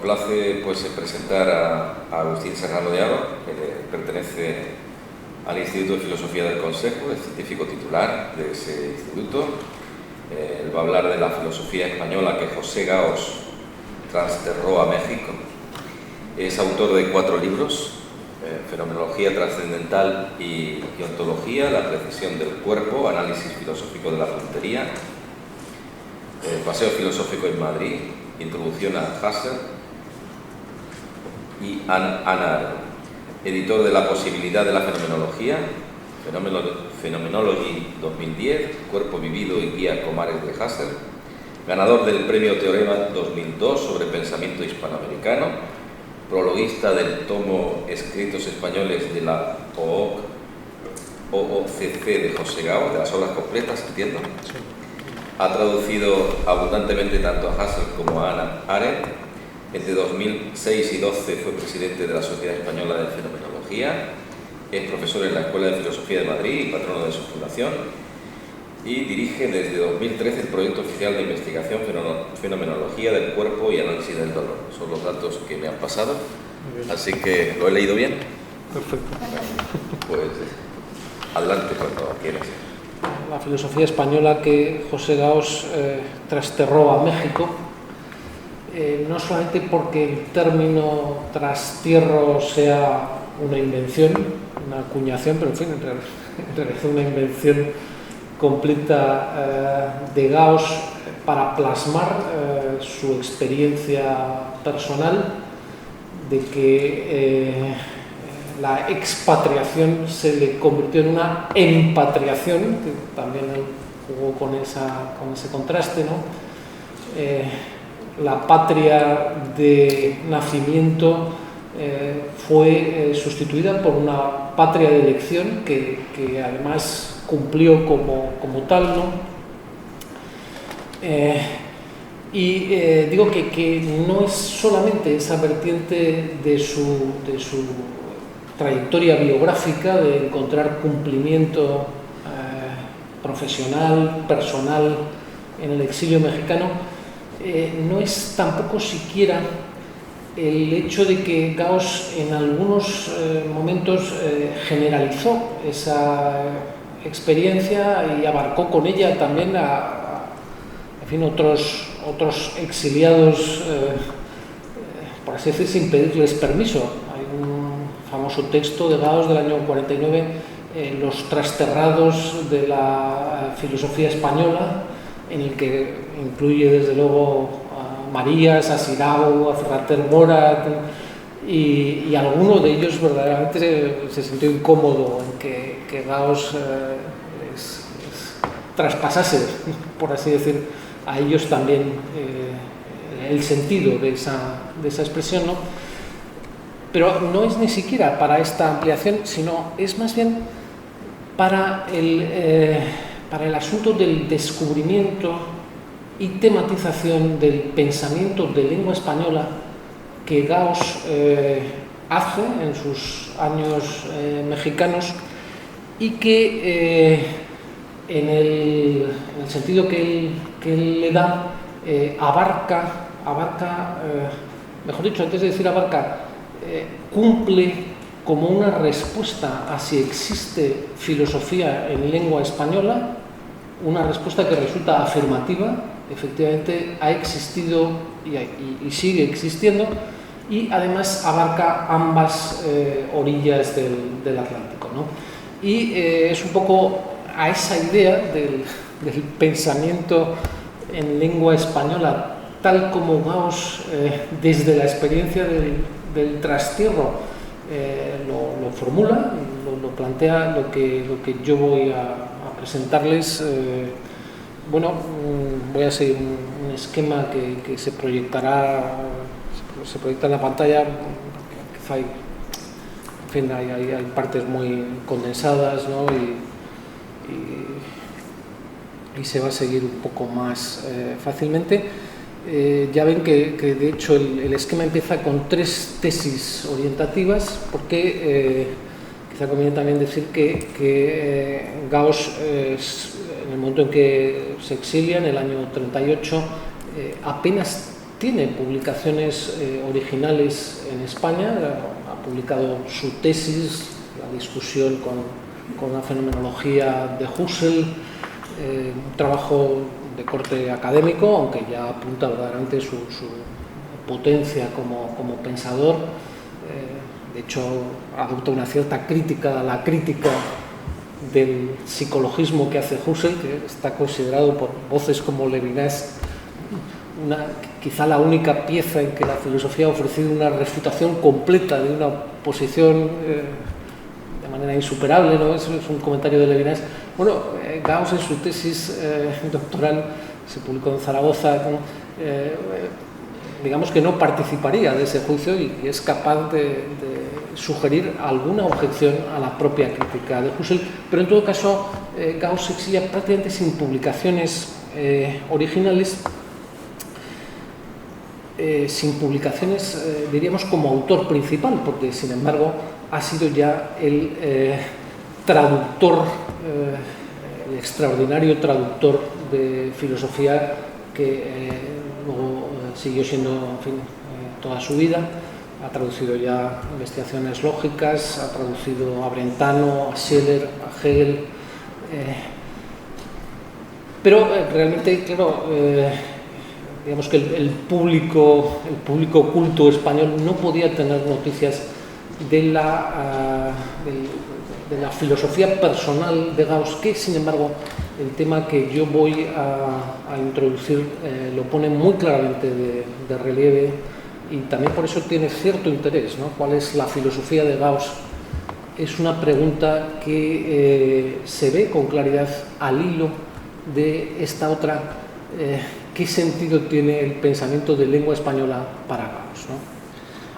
complace pues presentar a Agustín Serrano de Aro, que pertenece al Instituto de Filosofía del Consejo, es científico titular de ese instituto. Él va a hablar de la filosofía española que José Gaos trasterró a México. Es autor de 4 libros, Fenomenología trascendental y ontología, La precisión del cuerpo, Análisis filosófico de la puntería, Paseo filosófico en Madrid, Introducción a Husserl y Ana Arendt, editor de La posibilidad de la fenomenología, Phenomenology 2010, Cuerpo vivido y guía Comares de Husserl, ganador del premio Teorema 2002 sobre pensamiento hispanoamericano, prologuista del tomo Escritos españoles de la OOCC de José Gaos, de las obras completas, entiendo. Sí. Ha traducido abundantemente tanto a Husserl como a Ana Arendt. Entre 2006 y 2012 fue presidente de la Sociedad Española de Fenomenología. Es profesor en la Escuela de Filosofía de Madrid y patrono de su fundación. Y dirige desde 2013 el proyecto oficial de investigación Fenomenología del cuerpo y análisis del dolor. Son los datos que me han pasado. Así que, ¿lo he leído bien? Perfecto. Pues adelante cuando quieras. La filosofía española que José Gaos trasterró a México, no solamente porque el término trastierro sea una invención, una acuñación, pero en fin, en realidad una invención completa de Gaos para plasmar su experiencia personal de que la expatriación se le convirtió en una empatriación, que también él jugó con ese contraste, ¿no? La patria de nacimiento fue sustituida por una patria de elección que además cumplió como tal, ¿no? Digo que no es solamente esa vertiente de su trayectoria biográfica de encontrar cumplimiento profesional, personal en el exilio mexicano, no es tampoco siquiera el hecho de que Gaos en algunos momentos generalizó esa experiencia y abarcó con ella también en fin, otros exiliados, por así decir, sin pedirles permiso. Hay un famoso texto de Gaos del año 49, Los trasterrados de la filosofía española, en el que incluye desde luego a Marías, a Sirao, a Ferrater Mora, y alguno de ellos verdaderamente se sintió incómodo en que Gaos traspasase, por así decir, a ellos también el sentido de esa expresión, ¿no? Pero no es ni siquiera para esta ampliación, sino es más bien para el asunto del descubrimiento y tematización del pensamiento de lengua española que Gaos hace en sus años mexicanos y que en el sentido que él le da abarca, mejor dicho, antes de decir abarca, cumple como una respuesta a si existe filosofía en lengua española, una respuesta que resulta afirmativa, efectivamente ha existido y sigue existiendo, y además abarca ambas orillas del Atlántico, ¿no? Y es un poco a esa idea del pensamiento en lengua española, tal como Gaos desde la experiencia del trastierro lo formula, lo plantea, lo que yo voy a presentarles. Bueno, voy a seguir un esquema que se proyecta en la pantalla. Quizá hay, en fin, hay partes muy condensadas, ¿no? Y se va a seguir un poco más fácilmente. Ya ven que de hecho el esquema empieza con 3 tesis orientativas, porque quizá conviene también decir que Gaos, en el momento en que se exilia, en el año 38, apenas tiene publicaciones originales en España, ha publicado su tesis, la discusión con la fenomenología de Husserl, un trabajo de corte académico, aunque ya apunta verdaderamente su potencia como pensador. De hecho, adopta una cierta crítica a la crítica del psicologismo que hace Husserl, que está considerado por voces como Levinas quizá la única pieza en que la filosofía ha ofrecido una refutación completa de una posición de manera insuperable, ¿no? Eso es un comentario de Levinas. Bueno, Gauss en su tesis doctoral, se publicó en Zaragoza, digamos que no participaría de ese juicio y es capaz de sugerir alguna objeción a la propia crítica de Husserl, pero en todo caso Gauss se exilia prácticamente sin publicaciones originales, diríamos, como autor principal, porque sin embargo ha sido ya el traductor, el extraordinario traductor de filosofía que luego siguió siendo, en fin, toda su vida. Ha traducido ya investigaciones lógicas, ha traducido a Brentano, a Scheler, a Hegel, pero realmente, claro, digamos que el público culto español no podía tener noticias de la filosofía personal de Gauss, que sin embargo el tema que yo voy a introducir lo pone muy claramente de relieve, y también por eso tiene cierto interés, ¿no? ¿Cuál es la filosofía de Gauss? Es una pregunta que se ve con claridad al hilo de esta otra. ¿Qué sentido tiene el pensamiento de lengua española para Gauss, ¿no?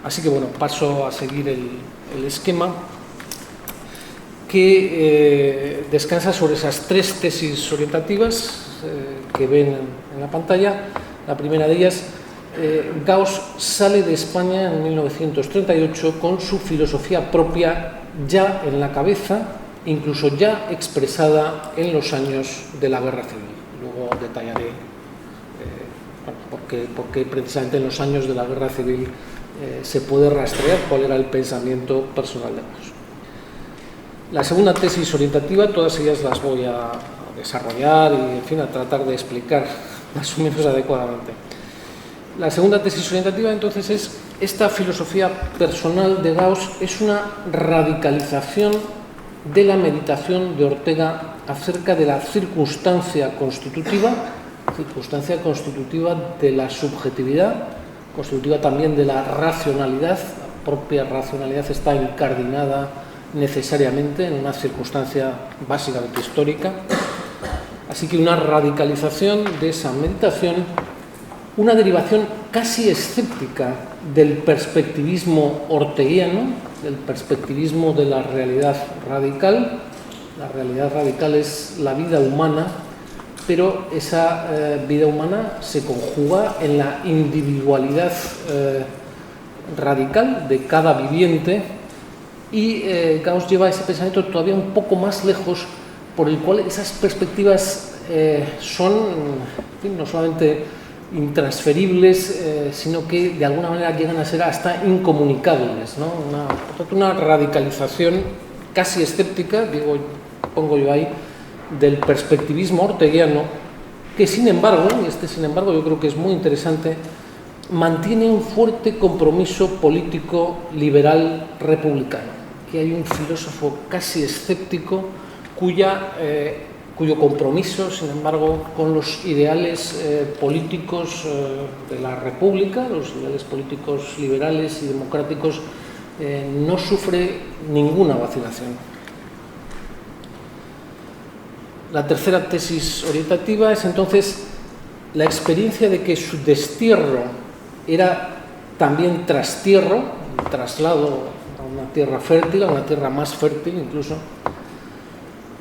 Así que bueno, paso a seguir el esquema que descansa sobre esas tres tesis orientativas que ven en la pantalla. La primera de ellas, Gauss sale de España en 1938 con su filosofía propia ya en la cabeza, incluso ya expresada en los años de la Guerra Civil. Luego detallaré por qué precisamente en los años de la Guerra Civil se puede rastrear cuál era el pensamiento personal de Gauss. La segunda tesis orientativa, todas ellas las voy a desarrollar y, en fin, a tratar de explicar más o menos adecuadamente. La segunda tesis orientativa, entonces, es esta filosofía personal de Gauss es una radicalización de la meditación de Ortega acerca de la circunstancia constitutiva de la subjetividad, constitutiva también de la racionalidad. La propia racionalidad está incardinada necesariamente en una circunstancia básicamente histórica. Así que una radicalización de esa meditación, una derivación casi escéptica del perspectivismo orteguiano, del perspectivismo de la realidad radical. La realidad radical es la vida humana, pero esa vida humana se conjuga en la individualidad radical de cada viviente, y Gauss lleva ese pensamiento todavía un poco más lejos, por el cual esas perspectivas son, en fin, no solamente intransferibles, sino que de alguna manera llegan a ser hasta incomunicables, ¿no? Por tanto, una radicalización casi escéptica, pongo yo ahí, del perspectivismo orteguiano, que sin embargo, y este sin embargo yo creo que es muy interesante, mantiene un fuerte compromiso político liberal republicano. Que hay un filósofo casi escéptico cuyo compromiso, sin embargo, con los ideales políticos de la República, los ideales políticos liberales y democráticos, no sufre ninguna vacilación. La tercera tesis orientativa es entonces la experiencia de que su destierro era también trastierro, el traslado a una tierra fértil, a una tierra más fértil incluso,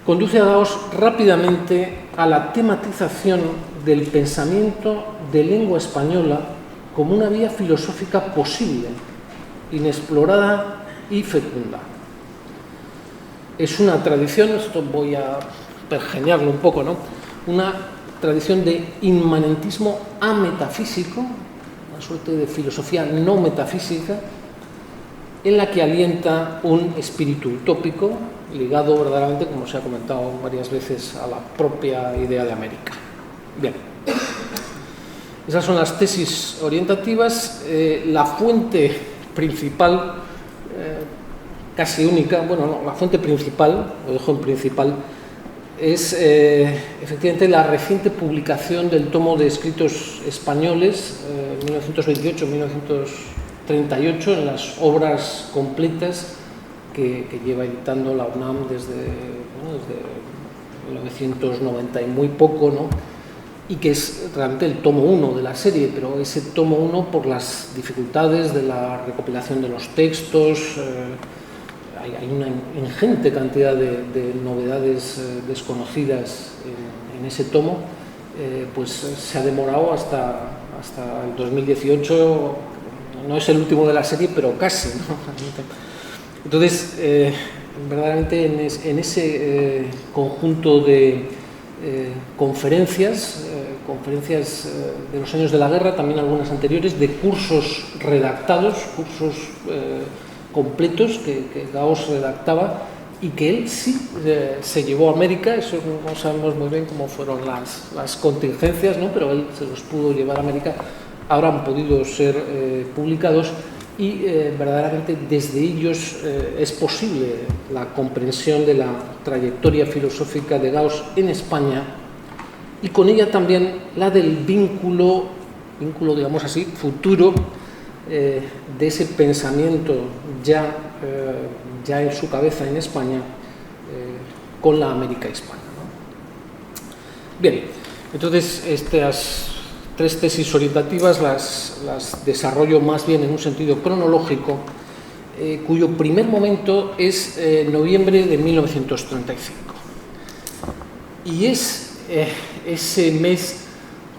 conduce a Gauss rápidamente a la tematización del pensamiento de lengua española como una vía filosófica posible, inexplorada y fecunda. Es una tradición, esto voy a pergeñarlo un poco, ¿no? Una tradición de inmanentismo ametafísico, una suerte de filosofía no metafísica, en la que alienta un espíritu utópico ligado verdaderamente, como se ha comentado varias veces, a la propia idea de América. Bien, esas son las tesis orientativas. La fuente principal, casi única, bueno, no, la fuente principal, lo dejo en principal, es efectivamente la reciente publicación del tomo de escritos españoles, 1928-1938, en las obras completas que lleva editando la UNAM desde 1990 y muy poco, ¿no? Y que es realmente el tomo 1 de la serie, pero ese tomo 1, por las dificultades de la recopilación de los textos, hay una ingente cantidad de novedades desconocidas en ese tomo, pues se ha demorado hasta el 2018. No es el último de la serie, pero casi, ¿no? Entonces, verdaderamente en ese conjunto de conferencias de los años de la guerra, también algunas anteriores, de cursos redactados, cursos completos que Gauss redactaba y que él sí se llevó a América. Eso no sabemos muy bien cómo fueron las contingencias, ¿no? Pero él se los pudo llevar a América, ahora han podido ser publicados y verdaderamente desde ellos es posible la comprensión de la trayectoria filosófica de Gauss en España y con ella también la del vínculo digamos así, futuro de ese pensamiento ya en su cabeza en España con la América hispana, ¿no? Bien, entonces estas tres tesis orientativas las desarrollo más bien en un sentido cronológico, cuyo primer momento es noviembre de 1935. Y es ese mes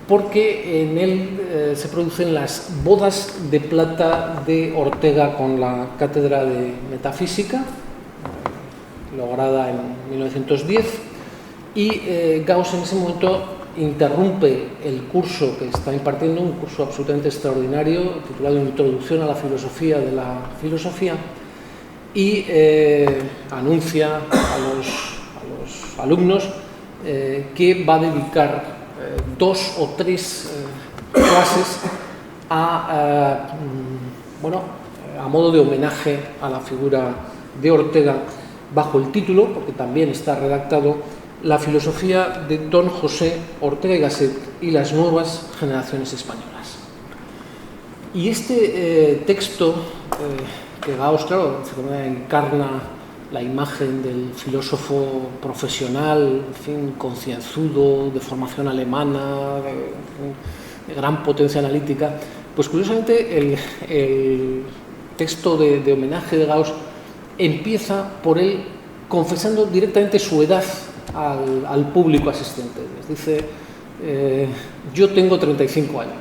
porque en él se producen las bodas de plata de Ortega con la cátedra de metafísica, lograda en 1910, y Gauss en ese momento interrumpe el curso que está impartiendo, un curso absolutamente extraordinario titulado Introducción a la filosofía de la filosofía, y anuncia a los alumnos que va a dedicar 2 o 3 clases a modo de homenaje a la figura de Ortega, bajo el título, porque también está redactado, La filosofía de Don José Ortega y Gasset y las nuevas generaciones españolas. Y este texto, que Gauss, claro, encarna la imagen del filósofo profesional, en fin, concienzudo, de formación alemana, de gran potencia analítica, pues curiosamente el texto de homenaje de Gauss empieza por él confesando directamente su edad al público asistente. Les dice, yo tengo 35 años.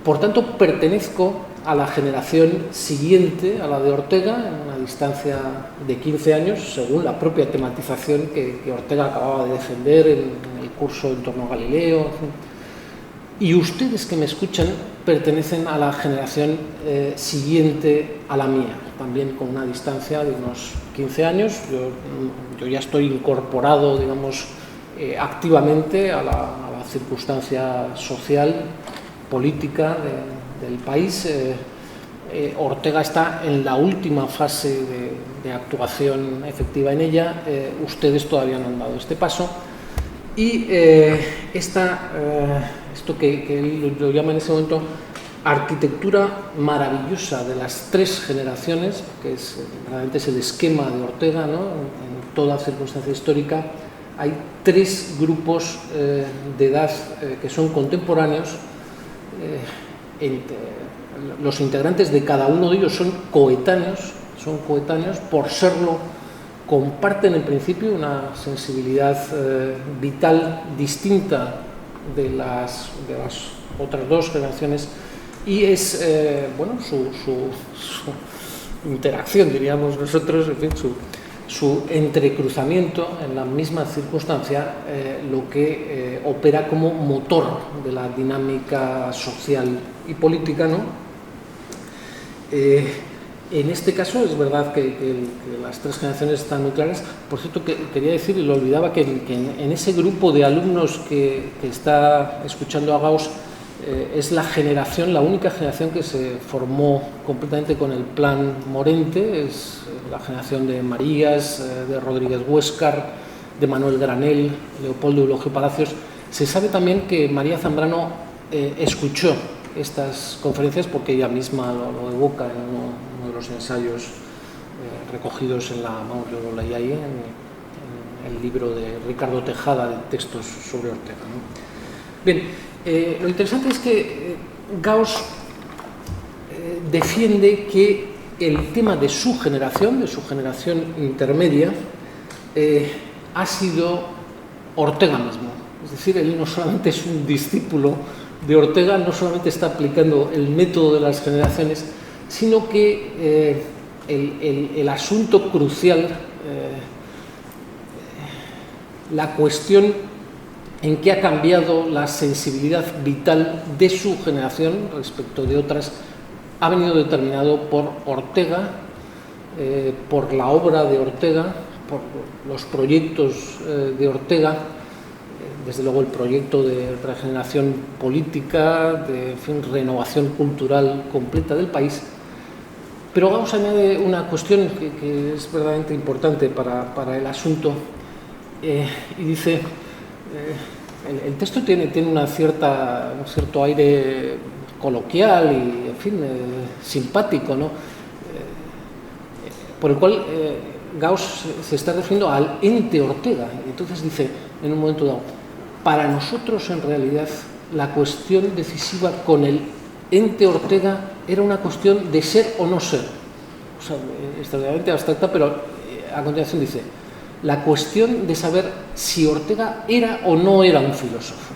Por tanto, pertenezco a la generación siguiente a la de Ortega, en una distancia de 15 años, según la propia tematización que Ortega acababa de defender en el curso en torno a Galileo. Y ustedes que me escuchan pertenecen a la generación siguiente a la mía, también con una distancia de unos 15 años. Yo ya estoy incorporado, digamos, activamente a la circunstancia social, política del país. Ortega está en la última fase de actuación efectiva en ella. Ustedes todavía no han dado este paso. Y esto que él lo llama en ese momento arquitectura maravillosa de las 3 generaciones, que es realmente es el esquema de Ortega, ¿no? En toda circunstancia histórica hay 3 grupos de edad que son contemporáneos. Los integrantes de cada uno de ellos son coetáneos, por serlo, comparten en principio una sensibilidad vital distinta de las otras 2 generaciones, y es su interacción, diríamos nosotros, en fin, su entrecruzamiento en la misma circunstancia, lo que opera como motor de la dinámica social y política, ¿no? En este caso es verdad que las tres generaciones están muy claras. Por cierto, que quería decir, y lo olvidaba, que en ese grupo de alumnos que está escuchando a Gauss, es la única generación que se formó completamente con el plan Morente. Es la generación de Marías, de Rodríguez Huéscar, de Manuel Granell, Leopoldo Eulogio Palacios. Se sabe también que María Zambrano escuchó estas conferencias porque ella misma lo evoca en uno de los ensayos recogidos en yo lo leí ahí, en el libro de Ricardo Tejada de textos sobre Ortega, ¿no? Bien, lo interesante es que Gauss defiende que el tema de su generación intermedia, ha sido Ortega mismo. Es decir, él no solamente es un discípulo de Ortega, no solamente está aplicando el método de las generaciones, sino que el asunto crucial, la cuestión en qué ha cambiado la sensibilidad vital de su generación respecto de otras, ha venido determinado por Ortega, por la obra de Ortega, por los proyectos de Ortega, desde luego el proyecto de regeneración política, de renovación cultural completa del país. Pero Gauss añade una cuestión que es verdaderamente importante para el asunto, y dice, el texto tiene un cierto aire coloquial y, en fin, simpático, ¿no? Por el cual Gauss se está refiriendo al ente Ortega. Y entonces dice, en un momento dado, para nosotros, en realidad, la cuestión decisiva con el ente Ortega era una cuestión de ser o no ser. O sea, extraordinariamente abstracta, pero a continuación dice, la cuestión de saber si Ortega era o no era un filósofo.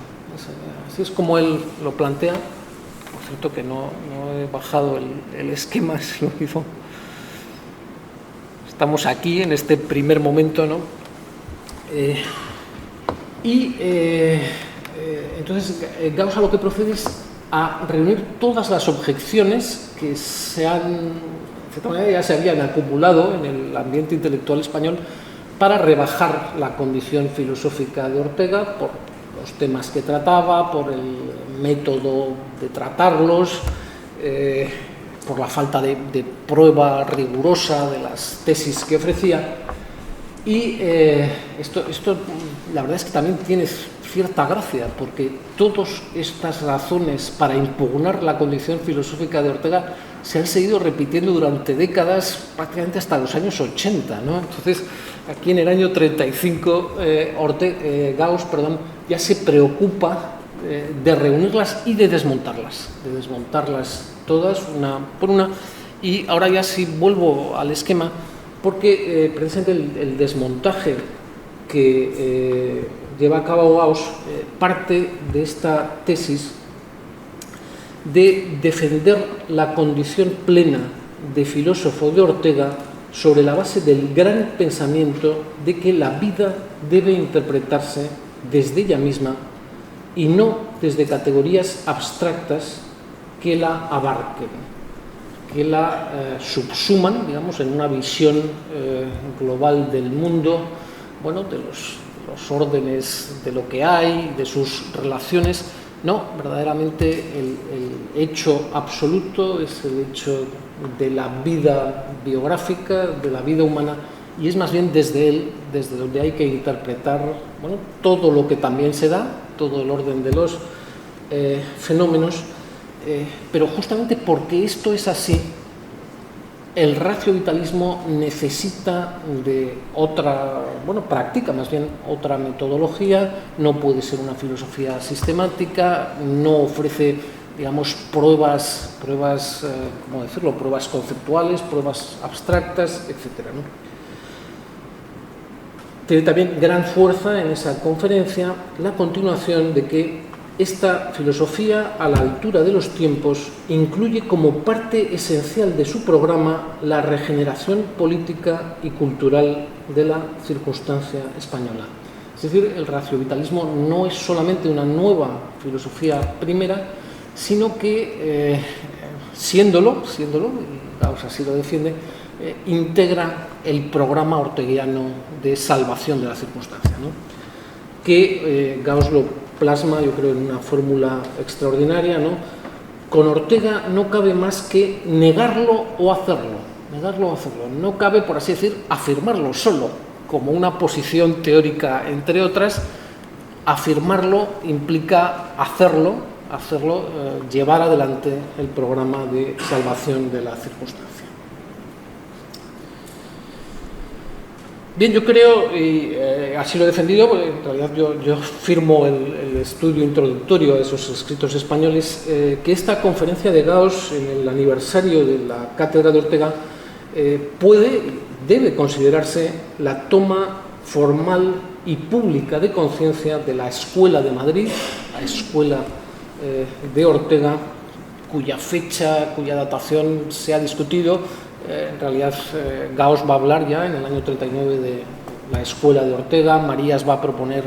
Así es como él lo plantea. Por cierto, que no he bajado el esquema, se lo hizo. Estamos aquí en este primer momento, ¿no? Entonces Gauss a lo que procede es a reunir todas las objeciones que de cierta manera ya se habían acumulado en el ambiente intelectual español para rebajar la condición filosófica de Ortega por los temas que trataba, por el método de tratarlos, por la falta de prueba rigurosa de las tesis que ofrecía. Y esto la verdad es que también tiene cierta gracia, porque todas estas razones para impugnar la condición filosófica de Ortega se han seguido repitiendo durante décadas, prácticamente hasta los años 80, ¿no? Entonces, aquí en el año 35, Gauss ya se preocupa de reunirlas y de desmontarlas todas, una por una. Y ahora ya sí vuelvo al esquema, porque precisamente el desmontaje que lleva a cabo Gauss parte de esta tesis de defender la condición plena de filósofo de Ortega sobre la base del gran pensamiento de que la vida debe interpretarse desde ella misma y no desde categorías abstractas que la abarquen, que la subsuman, digamos, en una visión global del mundo, bueno, de los órdenes de lo que hay, de sus relaciones. No, verdaderamente el hecho absoluto es el hecho de la vida biográfica, de la vida humana, y es más bien desde él, desde donde hay que interpretar, bueno, todo lo que también se da, todo el orden de los fenómenos, pero justamente porque esto es así, el racio-vitalismo necesita de otra, practica más bien otra metodología, no puede ser una filosofía sistemática, no ofrece, digamos, pruebas, ¿cómo decirlo?, pruebas conceptuales, pruebas abstractas, etcétera, ¿no? Tiene también gran fuerza en esa conferencia la continuación de que esta filosofía a la altura de los tiempos incluye como parte esencial de su programa la regeneración política y cultural de la circunstancia española. Es decir, el raciovitalismo no es solamente una nueva filosofía primera, sino que, siéndolo, y Gauss así lo defiende, integra el programa orteguiano de salvación de la circunstancia, ¿no? Que Gauss lo plasma, yo creo, en una fórmula extraordinaria, ¿no? Con Ortega no cabe más que negarlo o hacerlo. No cabe, por así decir, afirmarlo solo, como una posición teórica, entre otras. Afirmarlo implica hacerlo, llevar adelante el programa de salvación de la circunstancia. Bien, yo creo, y así lo he defendido, porque en realidad yo firmo el estudio introductorio a esos escritos españoles, que esta conferencia de Gauss, en el aniversario de la cátedra de Ortega, debe considerarse la toma formal y pública de conciencia de la Escuela de Madrid, la Escuela de Ortega, cuya fecha, cuya datación se ha discutido. En realidad, Gauss va a hablar ya en el año 39 de la Escuela de Ortega. Marías va a proponer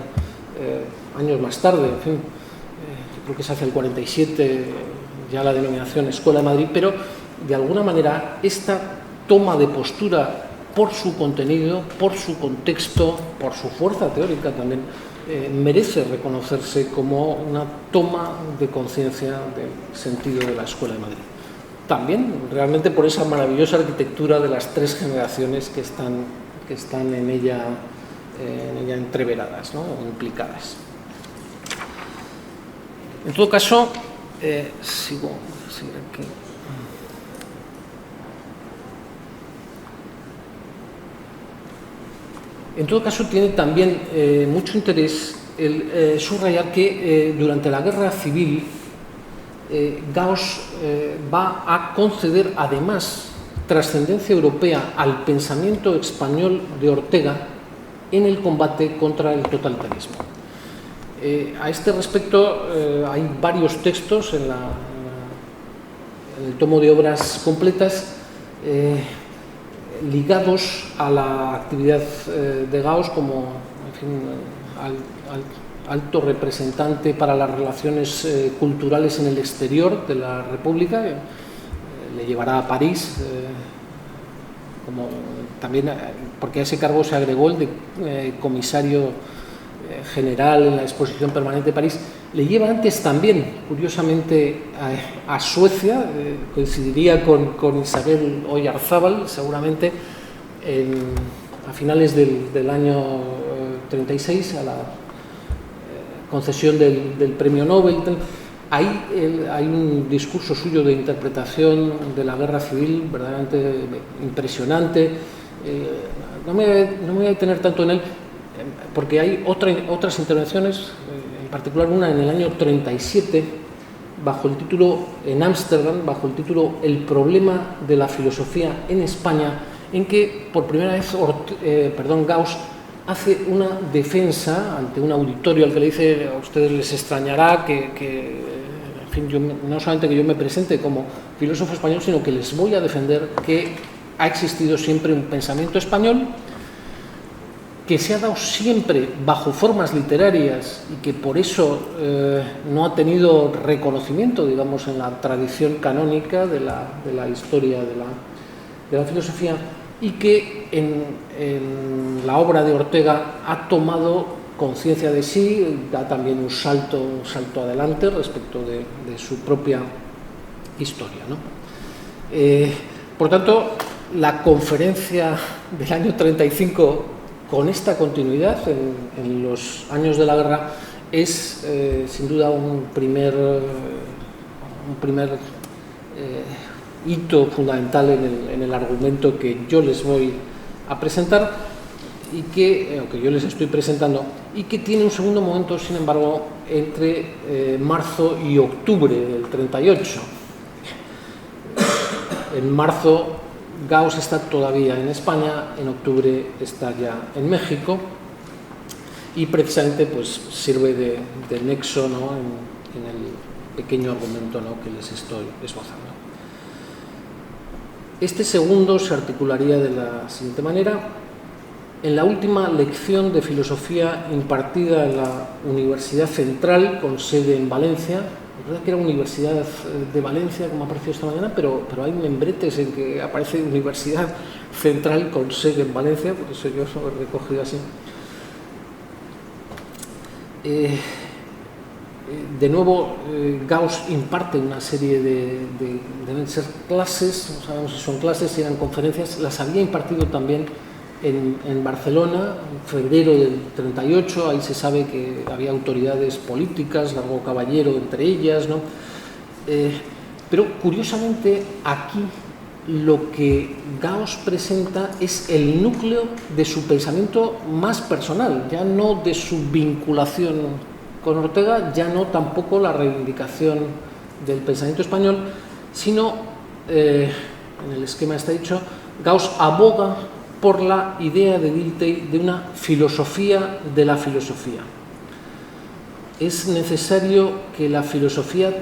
años más tarde, en fin, yo creo que se hace el 47 ya la denominación Escuela de Madrid, pero de alguna manera esta toma de postura por su contenido, por su contexto, por su fuerza teórica también, merece reconocerse como una toma de conciencia del sentido de la Escuela de Madrid. También realmente por esa maravillosa arquitectura de las tres generaciones que están en ella entreveradas, ¿no? O implicadas. En todo caso, sigo aquí. En todo caso, tiene también mucho interés el subrayar que durante la Guerra Civil Gauss va a conceder además trascendencia europea al pensamiento español de Ortega en el combate contra el totalitarismo. A este respecto hay varios textos en el tomo de obras completas ligados a la actividad de Gauss como, en fin, alto representante para las relaciones culturales en el exterior de la República. Le llevará a París, como también, porque a ese cargo se agregó el de comisario general en la Exposición Permanente de París. Le lleva antes también, curiosamente, a Suecia, coincidiría con Isabel Oyarzábal, seguramente, a finales del año 36, a la concesión del premio Nobel. Ahí hay un discurso suyo de interpretación de la guerra civil verdaderamente impresionante. No me voy a detener tanto en él, porque hay otras intervenciones, en particular una en el año 37, bajo el título, en Ámsterdam, bajo el título El problema de la filosofía en España, en que por primera vez Gauss hace una defensa ante un auditorio al que le dice: a ustedes les extrañará que en fin, no solamente que yo me presente como filósofo español, sino que les voy a defender que ha existido siempre un pensamiento español, que se ha dado siempre bajo formas literarias y que por eso no ha tenido reconocimiento, digamos, en la tradición canónica de la historia de la filosofía, y que en la obra de Ortega ha tomado conciencia de sí, da también un salto adelante respecto de su propia historia, ¿no? Por tanto, la conferencia del año 35, con esta continuidad en los años de la guerra, es sin duda un primer hito fundamental en el argumento que yo les voy a presentar y que yo les estoy presentando, y que tiene un segundo momento, sin embargo, entre marzo y octubre del 38. En marzo Gauss está todavía en España, en octubre está ya en México, y precisamente pues sirve de nexo, ¿no?, el pequeño argumento, ¿no?, que les estoy esbozando. Este segundo se articularía de la siguiente manera. En la última lección de filosofía impartida en la Universidad Central, con sede en Valencia, es verdad que era Universidad de Valencia, como ha aparecido esta mañana, pero hay membretes en que aparece Universidad Central con sede en Valencia, por eso yo lo he recogido así. De nuevo, Gauss imparte una serie deben ser clases, no sabemos si son clases, si eran conferencias, las había impartido también en Barcelona, en febrero del 38, ahí se sabe que había autoridades políticas, Largo Caballero entre ellas, ¿no? Pero curiosamente aquí lo que Gauss presenta es el núcleo de su pensamiento más personal, ya no de su vinculación con Ortega, ya no tampoco la reivindicación del pensamiento español, sino, en el esquema está dicho, Gauss aboga por la idea de Dilthey de una filosofía de la filosofía. Es necesario que la filosofía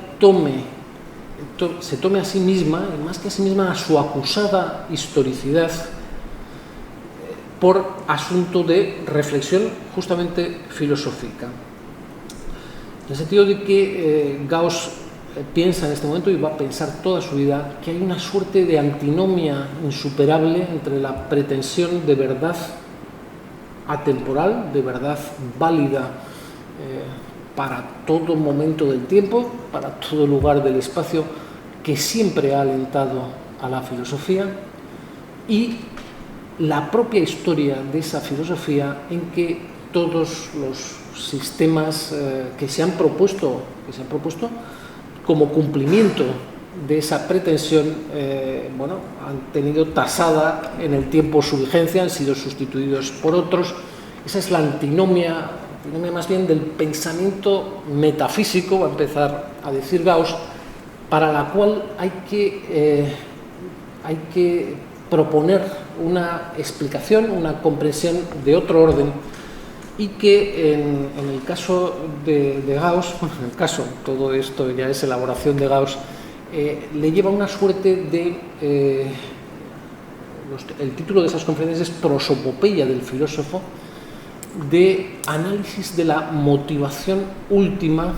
se tome a sí misma, y más que a sí misma, a su acusada historicidad, por asunto de reflexión justamente filosófica. En el sentido de que Gauss piensa en este momento, y va a pensar toda su vida, que hay una suerte de antinomia insuperable entre la pretensión de verdad atemporal, de verdad válida para todo momento del tiempo, para todo lugar del espacio, que siempre ha alentado a la filosofía, y la propia historia de esa filosofía en que todos los sistemas que se han propuesto como cumplimiento de esa pretensión, han tenido tasada en el tiempo su vigencia, han sido sustituidos por otros. Esa es la antinomia más bien del pensamiento metafísico, va a empezar a decir Gauss, para la cual hay que proponer una explicación, una comprensión de otro orden, y que en el caso de Gauss, en el caso, todo esto ya es elaboración de Gauss, le lleva una suerte de... el título de esas conferencias es Prosopopeya del filósofo, de análisis de la motivación última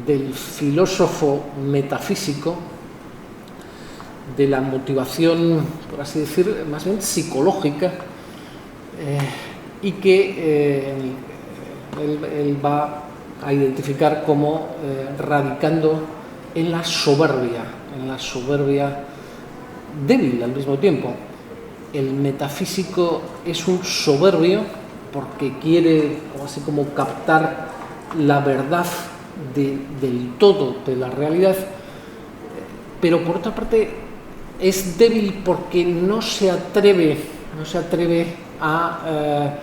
del filósofo metafísico, de la motivación, por así decir, más bien psicológica, y que él va a identificar como radicando en la soberbia débil al mismo tiempo. El metafísico es un soberbio porque quiere así como captar la verdad del todo, de la realidad, pero por otra parte es débil porque no se atreve a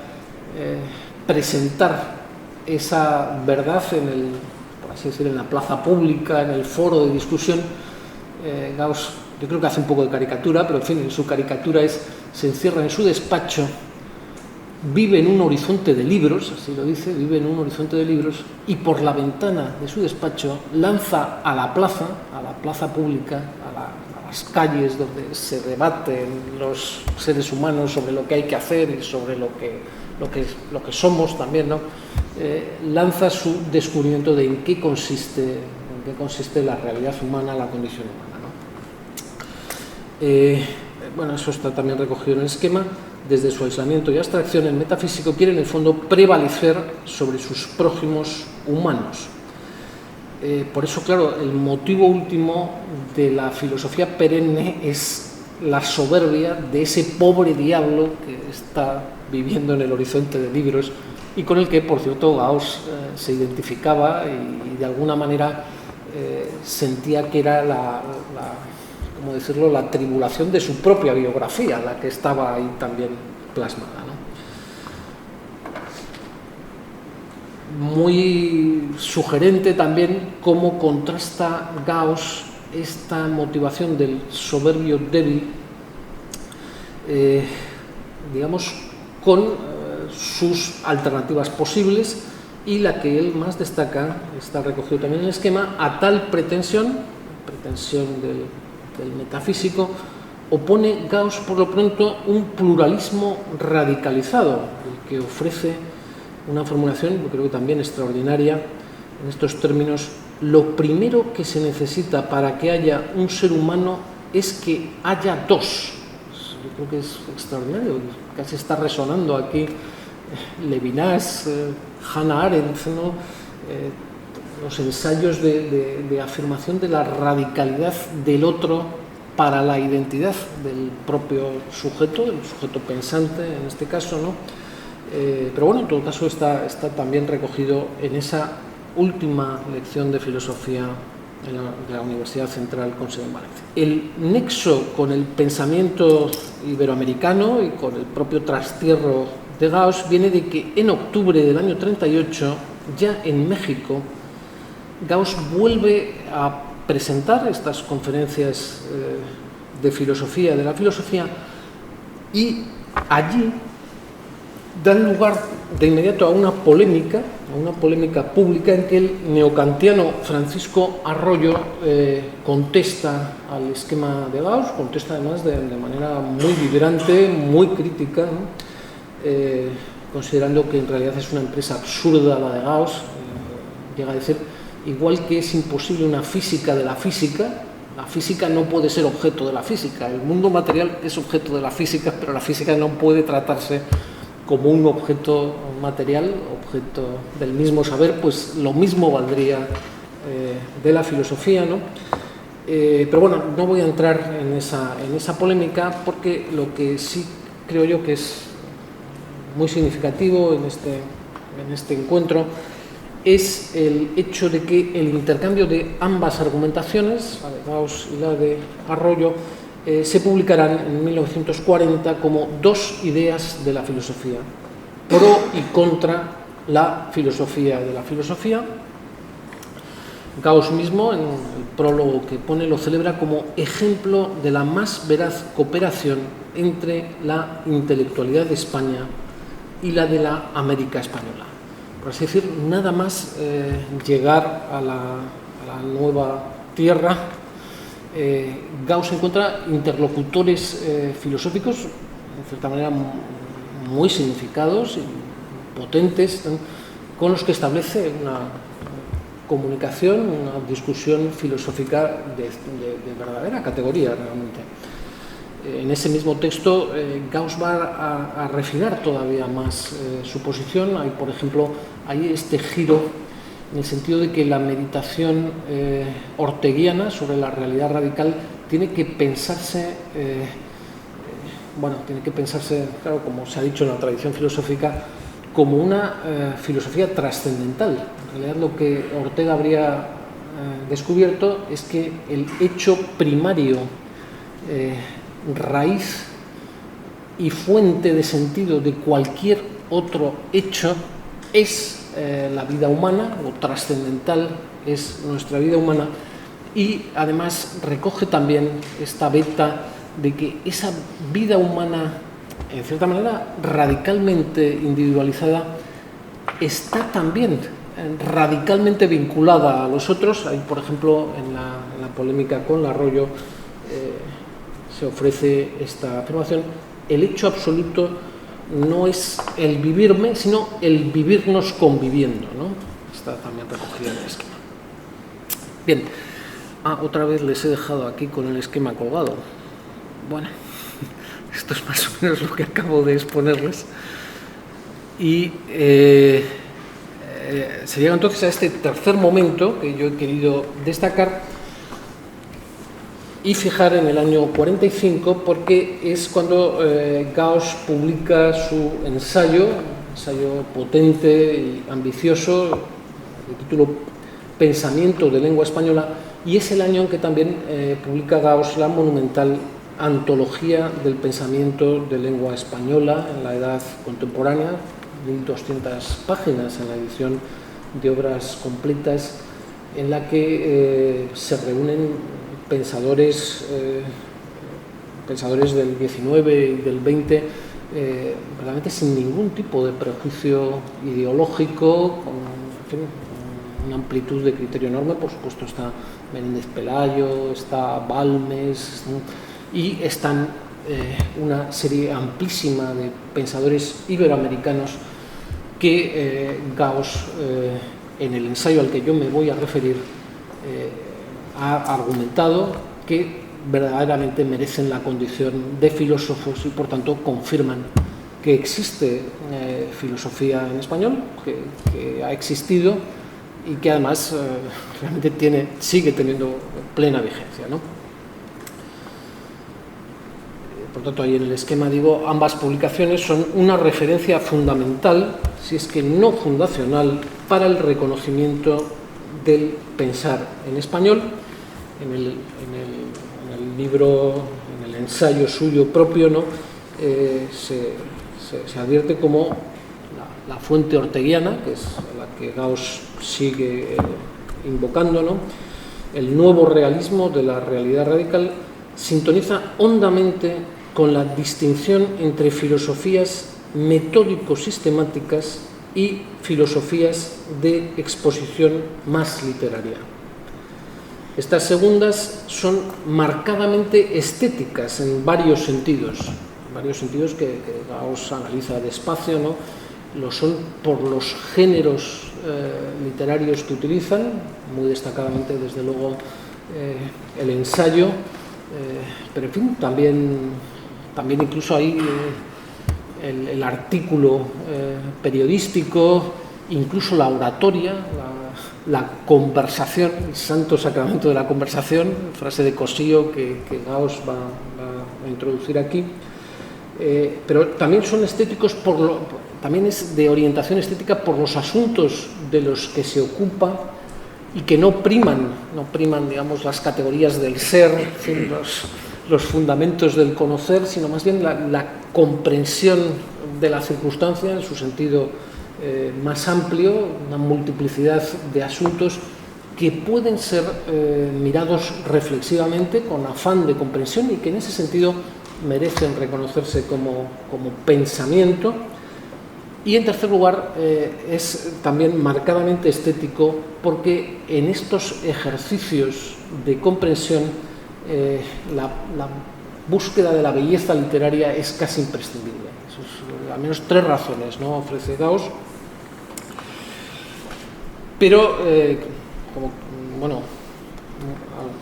presentar esa verdad por así decir, en la plaza pública, en el foro de discusión. Gauss, yo creo que hace un poco de caricatura, pero en fin, su caricatura se encierra en su despacho, vive en un horizonte de libros, así lo dice, vive en un horizonte de libros, y por la ventana de su despacho lanza a la plaza pública, a las calles donde se debaten los seres humanos sobre lo que hay que hacer y sobre lo que somos también, ¿no? Lanza su descubrimiento de en qué consiste la realidad humana, la condición humana, ¿no? Eso está también recogido en el esquema. Desde su aislamiento y abstracción, el metafísico quiere en el fondo prevalecer sobre sus prójimos humanos. Por eso, claro, el motivo último de la filosofía perenne es la soberbia de ese pobre diablo que está viviendo en el horizonte de libros y con el que, por cierto, Gauss se identificaba y de alguna manera sentía que era la tribulación de su propia biografía, la que estaba ahí también plasmada, ¿no? Muy sugerente también cómo contrasta Gauss esta motivación del soberbio débil, con sus alternativas posibles, y la que él más destaca, está recogido también en el esquema, a tal pretensión del metafísico, opone Gauss por lo pronto un pluralismo radicalizado, el que ofrece una formulación, yo creo que también extraordinaria en estos términos: lo primero que se necesita para que haya un ser humano es que haya dos. Yo creo que es extraordinario, casi está resonando aquí Levinas, Hannah Arendt, ¿no? Los ensayos de afirmación de la radicalidad del otro para la identidad del propio sujeto, del sujeto pensante en este caso, ¿no? Pero bueno, en todo caso está también recogido en esa última lección de filosofía de la Universidad Central Consell en Valencia. El nexo con el pensamiento iberoamericano y con el propio trastierro de Gauss viene de que en octubre del año 38, ya en México, Gauss vuelve a presentar estas conferencias de la filosofía, y allí dan lugar de inmediato a una polémica pública en que el neokantiano Francisco Arroyo contesta al esquema de Gauss, contesta además de manera muy vibrante, muy crítica, ¿no? Considerando que en realidad es una empresa absurda la de Gauss. Llega a decir, igual que es imposible una física de la física no puede ser objeto de la física. El mundo material es objeto de la física, pero la física no puede tratarse como un objeto material, objeto del mismo saber. Pues lo mismo valdría de la filosofía, ¿no? Pero bueno, no voy a entrar en esa polémica, porque lo que sí creo yo que es muy significativo en este encuentro es el hecho de que el intercambio de ambas argumentaciones, la de Gauss y la de Arroyo, se publicarán en 1940 como dos ideas de la filosofía, pro y contra la filosofía de la filosofía. Gauss mismo, en el prólogo que pone, lo celebra como ejemplo de la más veraz cooperación entre la intelectualidad de España y la de la América española. Por así decir, nada más llegar a la nueva tierra, Gauss encuentra interlocutores filosóficos, en cierta manera, muy significados y potentes, con los que establece una comunicación, una discusión filosófica de verdadera categoría realmente. En ese mismo texto, Gauss va a refinar todavía más su posición. Hay, por ejemplo, este giro en el sentido de que la meditación orteguiana sobre la realidad radical tiene que pensarse, claro, como se ha dicho en la tradición filosófica, como una filosofía trascendental. En realidad, lo que Ortega habría descubierto es que el hecho primario, raíz y fuente de sentido de cualquier otro hecho es la vida humana, o trascendental es nuestra vida humana, y además recoge también esta veta de que esa vida humana, en cierta manera radicalmente individualizada, está también radicalmente vinculada a los otros. Ahí, por ejemplo, en la polémica con Arroyo se ofrece esta afirmación: el hecho absoluto no es el vivirme, sino el vivirnos conviviendo, ¿no? Está también recogida en el esquema. Bien, otra vez les he dejado aquí con el esquema colgado. Bueno, esto es más o menos lo que acabo de exponerles. Y se llega entonces a este tercer momento que yo he querido destacar y fijar en el año 45, porque es cuando Gauss publica su ensayo potente y ambicioso, de título Pensamiento de lengua española, y es el año en que también publica Gauss la monumental Antología del pensamiento de lengua española en la Edad Contemporánea, 1200 páginas en la edición de obras completas, en la que se reúnen pensadores del 19 y del 20, realmente sin ningún tipo de prejuicio ideológico, con fin, una amplitud de criterio enorme. Por supuesto está Menéndez Pelayo, está Balmes, y están una serie amplísima de pensadores iberoamericanos que Gauss, en el ensayo al que yo me voy a referir, ha argumentado que verdaderamente merecen la condición de filósofos y por tanto confirman que existe filosofía en español, que ha existido y que además realmente sigue teniendo plena vigencia, ¿no? Por tanto, ahí en el esquema digo, ambas publicaciones son una referencia fundamental, si es que no fundacional, para el reconocimiento del pensar en español. En el libro, en el ensayo suyo propio, ¿no? Se advierte como la fuente orteguiana, que es la que Gauss sigue invocando, ¿no? El nuevo realismo de la realidad radical sintoniza hondamente con la distinción entre filosofías metódico-sistemáticas y filosofías de exposición más literaria. Estas segundas son marcadamente estéticas en varios sentidos que Gauss analiza despacio, ¿no? Lo son por los géneros literarios que utilizan, muy destacadamente, desde luego, el ensayo, pero en fin, también incluso hay el artículo periodístico, incluso la oratoria, la conversación, el santo sacramento de la conversación, frase de Cossío que Gauss va a introducir aquí, pero también son estéticos también es de orientación estética por los asuntos de los que se ocupa y que no priman, digamos, las categorías del ser, en fin, los fundamentos del conocer, sino más bien la comprensión de la circunstancia en su sentido más amplio, una multiplicidad de asuntos que pueden ser mirados reflexivamente con afán de comprensión y que en ese sentido merecen reconocerse como pensamiento. Y en tercer lugar, es también marcadamente estético porque en estos ejercicios de comprensión la búsqueda de la belleza literaria es casi imprescindible. Eso es, al menos 3 razones, ¿no?, ofrece Gauss. Pero, como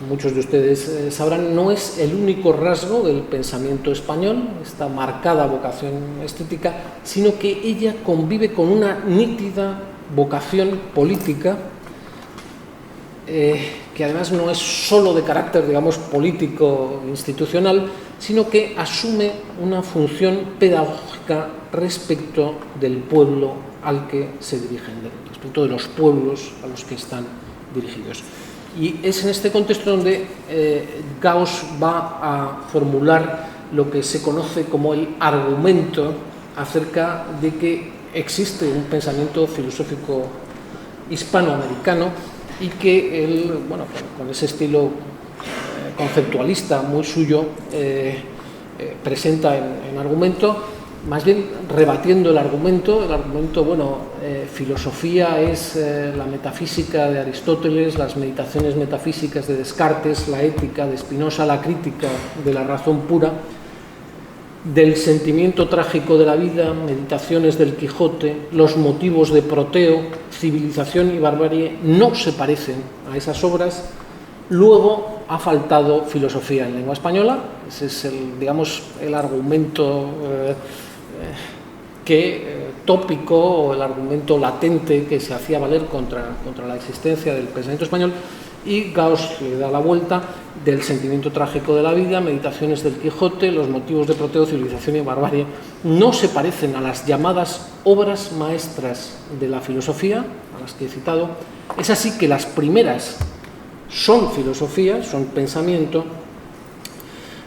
muchos de ustedes sabrán, no es el único rasgo del pensamiento español, esta marcada vocación estética, sino que ella convive con una nítida vocación política, que además no es solo de carácter, digamos, político institucional, sino que asume una función pedagógica respecto del pueblo al que se dirigen, respecto de los pueblos a los que están dirigidos. Y es en este contexto donde Gauss va a formular lo que se conoce como el argumento acerca de que existe un pensamiento filosófico hispanoamericano y que él, con ese estilo conceptualista muy suyo, presenta en argumento, más bien rebatiendo el argumento, filosofía es la metafísica de Aristóteles, las meditaciones metafísicas de Descartes, la ética de Spinoza, la crítica de la razón pura, del sentimiento trágico de la vida, meditaciones del Quijote, los motivos de Proteo, civilización y barbarie no se parecen a esas obras. Luego ha faltado filosofía en lengua española. Ese es el argumento tópico o el argumento latente que se hacía valer contra la existencia del pensamiento español, y Gauss le da la vuelta: del sentimiento trágico de la vida, meditaciones del Quijote, los motivos de Proteo, civilización y barbarie no se parecen a las llamadas obras maestras de la filosofía, a las que he citado. Es así que las primeras son filosofía, son pensamiento.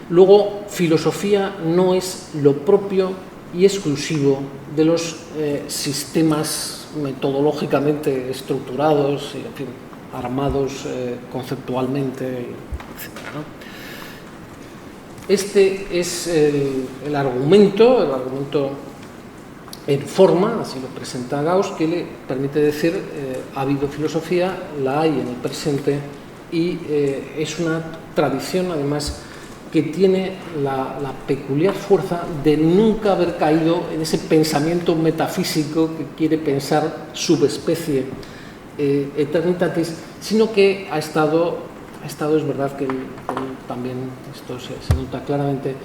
Luego, filosofía no es lo propio y exclusivo de los sistemas metodológicamente estructurados y, en fin, armados conceptualmente, etc., ¿no? Este es el argumento en forma, así lo presenta Gauss, que le permite decir ha habido filosofía, la hay en el presente y es una tradición, además, que tiene la peculiar fuerza de nunca haber caído en ese pensamiento metafísico que quiere pensar subespecie eternitatis, sino que ha estado, es verdad que también esto se nota claramente,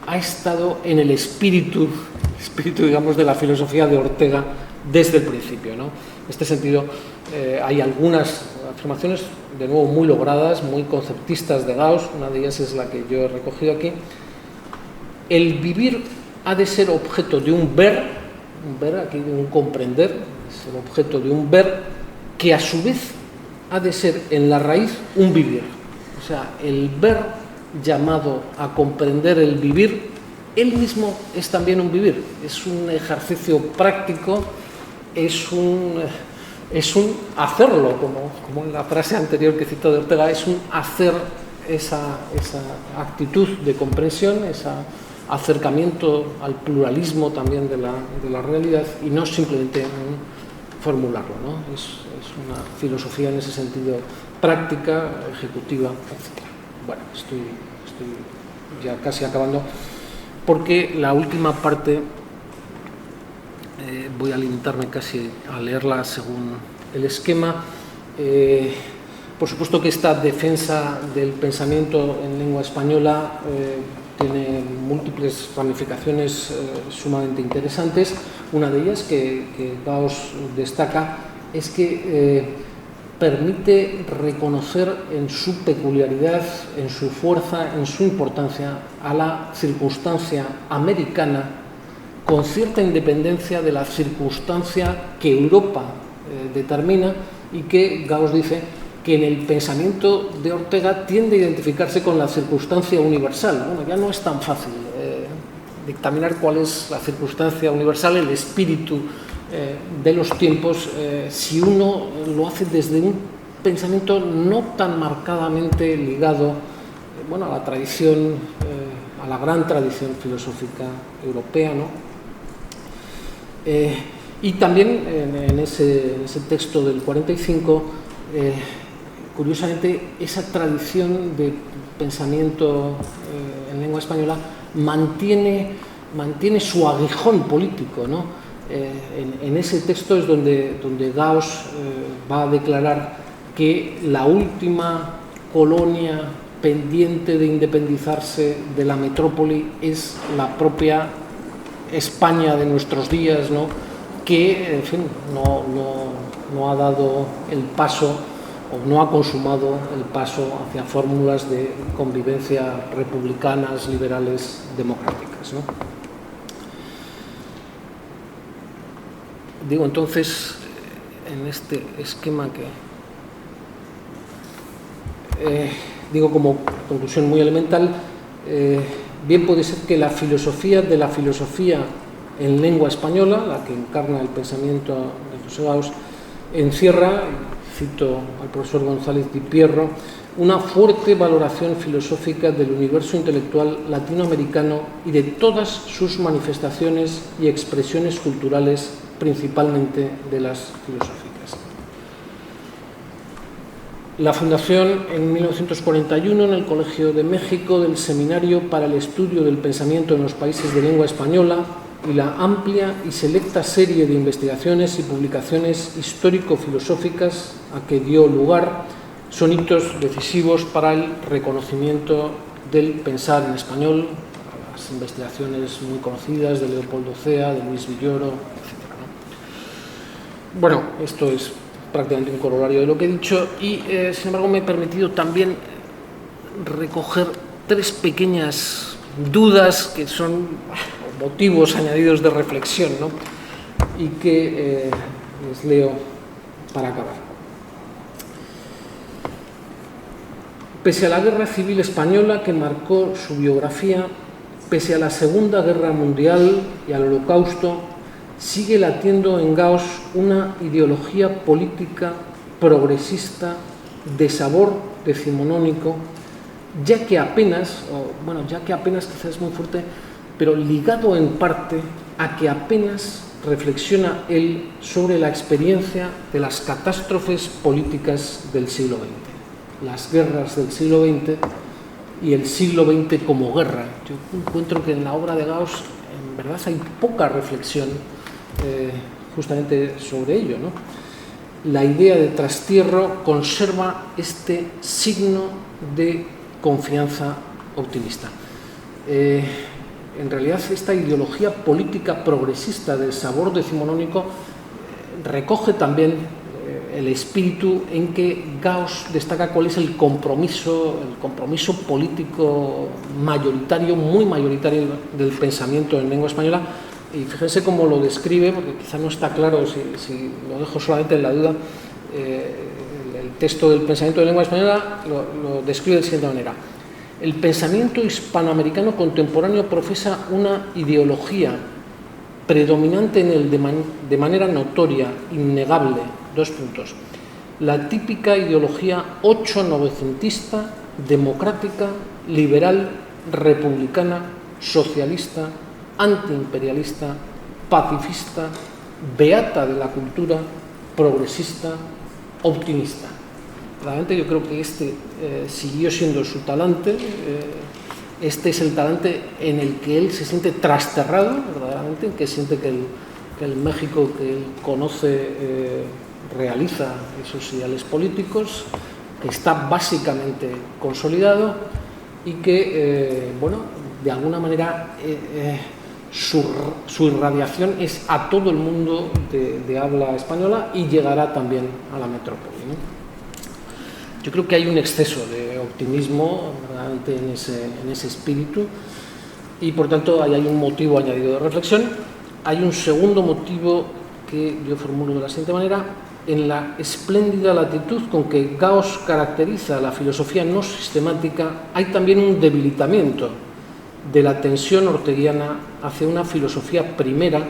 ha estado en el espíritu, digamos, de la filosofía de Ortega desde el principio, ¿no? En este sentido, hay algunas afirmaciones, de nuevo, muy logradas, muy conceptistas de Gauss. Una de ellas es la que yo he recogido aquí. El vivir ha de ser objeto de un ver, aquí de un comprender, es el objeto de un ver, que a su vez ha de ser en la raíz un vivir. O sea, el ver llamado a comprender el vivir, él mismo es también un vivir, es un ejercicio práctico, es un hacerlo, como en la frase anterior que citó de Ortega, es un hacer esa actitud de comprensión, ese acercamiento al pluralismo también de la realidad y no simplemente formularlo, ¿no? Es una filosofía en ese sentido práctica, ejecutiva, etc. Bueno, estoy ya casi acabando, porque la última parte voy a limitarme casi a leerla según el esquema. Por supuesto que esta defensa del pensamiento en lengua española tiene múltiples ramificaciones sumamente interesantes. Una de ellas que Gauss destaca es que permite reconocer en su peculiaridad, en su fuerza, en su importancia a la circunstancia americana, con cierta independencia de la circunstancia que Europa determina, y que Gauss dice que en el pensamiento de Ortega tiende a identificarse con la circunstancia universal. Bueno, ya no es tan fácil dictaminar cuál es la circunstancia universal, el espíritu de los tiempos, si uno lo hace desde un pensamiento no tan marcadamente ligado a la tradición, a la gran tradición filosófica europea, ¿no? Y también en ese texto del 45, curiosamente, esa tradición de pensamiento en lengua española mantiene su aguijón político, ¿no? En ese texto es donde Gauss va a declarar que la última colonia pendiente de independizarse de la metrópoli es la propia España de nuestros días, ¿no? Que, en fin, no ha dado el paso o no ha consumado el paso hacia fórmulas de convivencia republicanas, liberales, democráticas, ¿no? Digo, entonces, en este esquema que digo como conclusión muy elemental, bien puede ser que la filosofía de la filosofía en lengua española, la que encarna el pensamiento de José Gauss, encierra, cito al profesor González Di Pierro, una fuerte valoración filosófica del universo intelectual latinoamericano y de todas sus manifestaciones y expresiones culturales, principalmente de las filosóficas. La fundación en 1941 en el Colegio de México del Seminario para el Estudio del Pensamiento en los Países de Lengua Española y la amplia y selecta serie de investigaciones y publicaciones histórico-filosóficas a que dio lugar son hitos decisivos para el reconocimiento del pensar en español, las investigaciones muy conocidas de Leopoldo Cea, de Luis Villoro, etc., ¿no? Bueno, esto es prácticamente un corolario de lo que he dicho y, sin embargo, me he permitido también recoger tres pequeñas dudas que son motivos añadidos de reflexión, ¿no? Y que les leo para acabar. Pese a la Guerra Civil Española que marcó su biografía, pese a la Segunda Guerra Mundial y al Holocausto, sigue latiendo en Gauss una ideología política progresista de sabor decimonónico, ya que apenas quizás es muy fuerte, pero ligado en parte a que apenas reflexiona él sobre la experiencia de las catástrofes políticas del siglo XX, las guerras del siglo XX y el siglo XX como guerra. Yo encuentro que en la obra de Gauss en verdad hay poca reflexión justamente sobre ello, ¿no? La idea de trastierro conserva este signo de confianza optimista. En realidad, esta ideología política progresista del sabor decimonónico recoge también el espíritu en que Gauss destaca cuál es el compromiso político mayoritario, muy mayoritario del pensamiento en lengua española. Y fíjense cómo lo describe, porque quizá no está claro, si lo dejo solamente en la duda, el texto del pensamiento de lengua española lo describe de la siguiente manera. El pensamiento hispanoamericano contemporáneo profesa una ideología predominante en él de manera notoria, innegable. Dos puntos. La típica ideología ocho-novecentista, democrática, liberal, republicana, socialista, antiimperialista, pacifista, beata de la cultura, progresista, optimista. Realmente yo creo que este siguió siendo su talante, este es el talante en el que él se siente trasterrado, verdaderamente, en que siente que el México que él conoce realiza esos ideales políticos, que está básicamente consolidado y que, bueno, de alguna manera su irradiación es a todo el mundo de habla española y llegará también a la metrópoli, ¿no? Yo creo que hay un exceso de optimismo realmente en ese espíritu y, por tanto, ahí hay un motivo añadido de reflexión. Hay un segundo motivo que yo formulo de la siguiente manera. En la espléndida latitud con que Gauss caracteriza la filosofía no sistemática, hay también un debilitamiento de la tensión orteguiana hacia una filosofía primera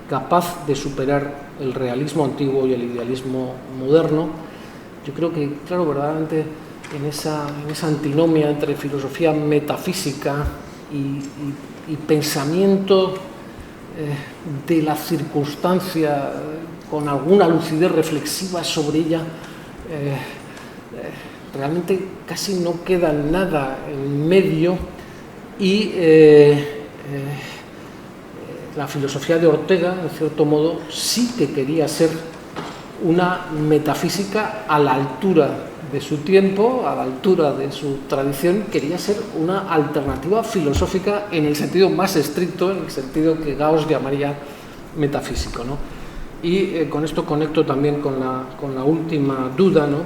capaz de superar el realismo antiguo y el idealismo moderno. Yo creo que, claro, verdaderamente en esa antinomia entre filosofía metafísica y pensamiento de la circunstancia con alguna lucidez reflexiva sobre ella, realmente casi no queda nada en medio y la filosofía de Ortega, en cierto modo, sí que quería ser una metafísica a la altura de su tiempo, a la altura de su tradición, quería ser una alternativa filosófica en el sentido más estricto, en el sentido que Gauss llamaría metafísico, ¿no? Y con esto conecto también con la última duda, ¿no?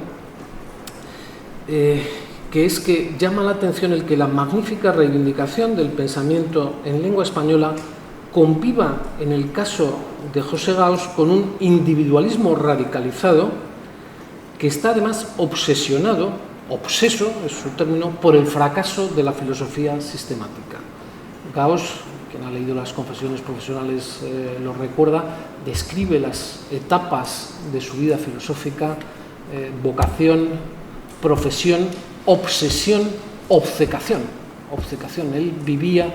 Que es que llama la atención el que la magnífica reivindicación del pensamiento en lengua española conviva en el caso de José Gauss con un individualismo radicalizado que está además obseso es su término, por el fracaso de la filosofía sistemática. Gauss, quien ha leído las confesiones profesionales lo recuerda, describe las etapas de su vida filosófica, vocación, profesión, obsesión, obcecación. Él vivía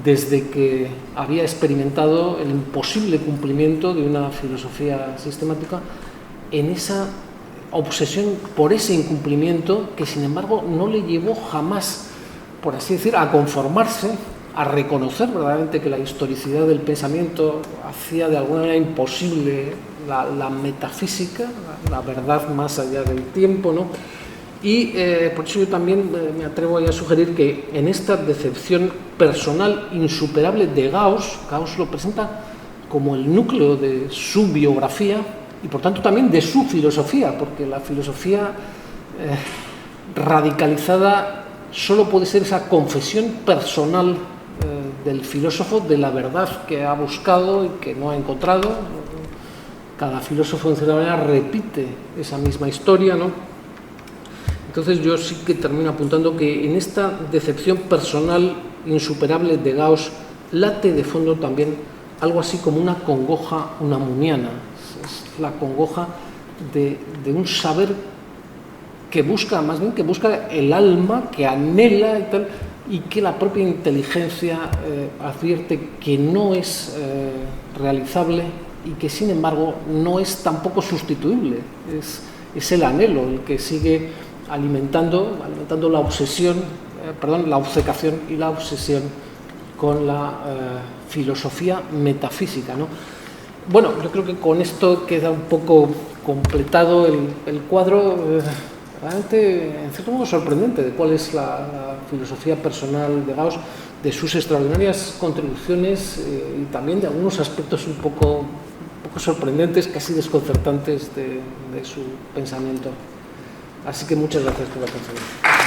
desde que había experimentado el imposible cumplimiento de una filosofía sistemática en esa obsesión por ese incumplimiento que, sin embargo, no le llevó jamás, por así decir, a conformarse, a reconocer verdaderamente que la historicidad del pensamiento hacía de alguna manera imposible la metafísica, la verdad más allá del tiempo, ¿no? Y por eso yo también me atrevo a sugerir que en esta decepción personal insuperable de Gauss lo presenta como el núcleo de su biografía y por tanto también de su filosofía, porque la filosofía radicalizada solo puede ser esa confesión personal del filósofo de la verdad que ha buscado y que no ha encontrado. Cada filósofo, en cierta manera, repite esa misma historia, ¿no? Entonces yo sí que termino apuntando que en esta decepción personal insuperable de Gauss late de fondo también algo así como una congoja unamuniana. Es la congoja de un saber que busca, más bien que busca el alma, que anhela y tal, y que la propia inteligencia advierte que no es realizable y que, sin embargo, no es tampoco sustituible. Es el anhelo el que sigue alimentando la obsesión, la obcecación y la obsesión con la filosofía metafísica, ¿no? Bueno, yo creo que con esto queda un poco completado el cuadro realmente, en cierto modo, sorprendente de cuál es la filosofía personal de Gauss, de sus extraordinarias contribuciones y también de algunos aspectos un poco sorprendentes, casi desconcertantes de su pensamiento. Así que muchas gracias por la atención.